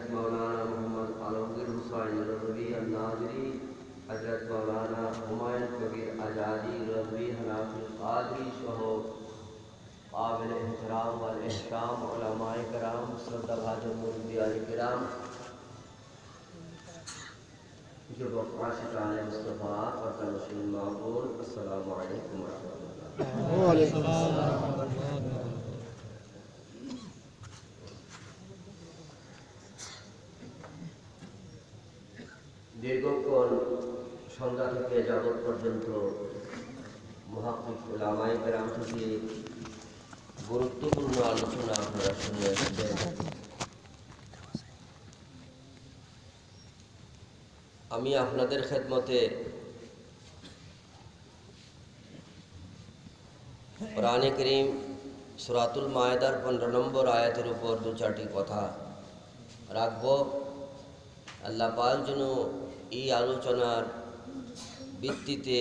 हज़रत मौलाना मोहम्मद आलमगीर हुसैन रज़वी अन्नाजरी, हज़रत मौलाना हुमायूं कबीर आज़ादी रज़वी हनाफी क़ादरी सहो काबिल एहतराम वल एहतराम उलमाए किराम श्रद्धाभाजन मुर्बियान किराम जो आशिक़ान मुस्तफ़ा और तमशीन मामून, अस्सलामु अलैकुम व रहमतुल्लाह। দীর্ঘক্ষণ সন্ধ্যা থেকে জগৎ পর্যন্ত মুহাক্কিক উলামায়ে কেরাম থেকে গুরুত্বপূর্ণ আলোচনা আপনারা শুনে এসেছেন। আমি আপনাদের খেদমতে কোরআনে কারীম সূরাতুল মায়েদার 15 নম্বর আয়াতের উপর দু চারটি কথা রাখব। আল্লাহ পাক যেন এই আলোচনার ভিত্তিতে,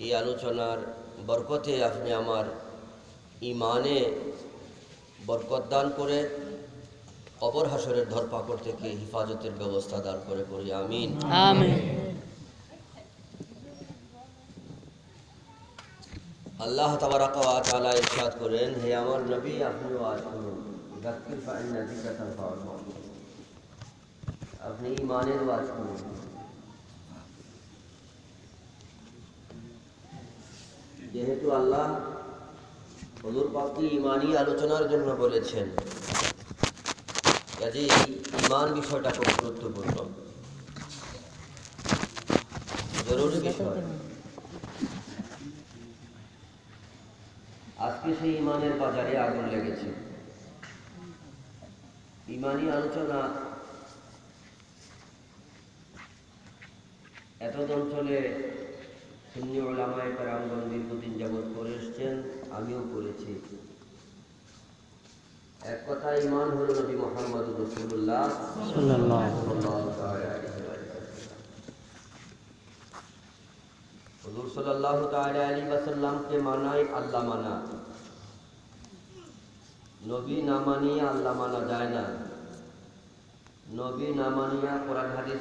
এই আলোচনার বরকতে আপনি আমার ঈমানে বরকত দান করে কবর হাসরের ধরপাকড় থেকে হিফাজতের ব্যবস্থা দান করে করি আমিন আমিন। আল্লাহ তাবারাকা ওয়া তাআলা ইরশাদ করেন, হে আমার নবী আপনি ওয়াজ করুন, যাক্কির ফাইন্না যিকরা তানফাউল মুমিনিন, আপনি ঈমানের ওয়াজ করুন। যেহেতু আল্লাহ হুজুর পাককে ঈমানি আলোচনার জন্য বলেছেন, কাজে ঈমান বিষয়টা খুব গুরুত্বপূর্ণ, জরুরি বিষয়। আজকে সেই ঈমানের বাজারে আগুন লেগেছে। ঈমানি আলোচনা এতদ অঞ্চলে সুন্নি উলামায়ে কেরামগণ দীর্ঘদিন যাবৎ করে এসছেন, আমিও করেছি। এক কথা, ঈমান হলো নবী মুহাম্মদুর রাসূলুল্লাহ সাল্লাল্লাহু আলাইহি ওয়াসাল্লাম। হুজুর সাল্লাল্লাহু তাআলা আলাইহি ওয়াসাল্লামকে মানাই আল্লাহ মানা, নবী না মানিয়ে আল্লাহ মানা যায় না। নবী না মানিয়া কোরআন হাদিস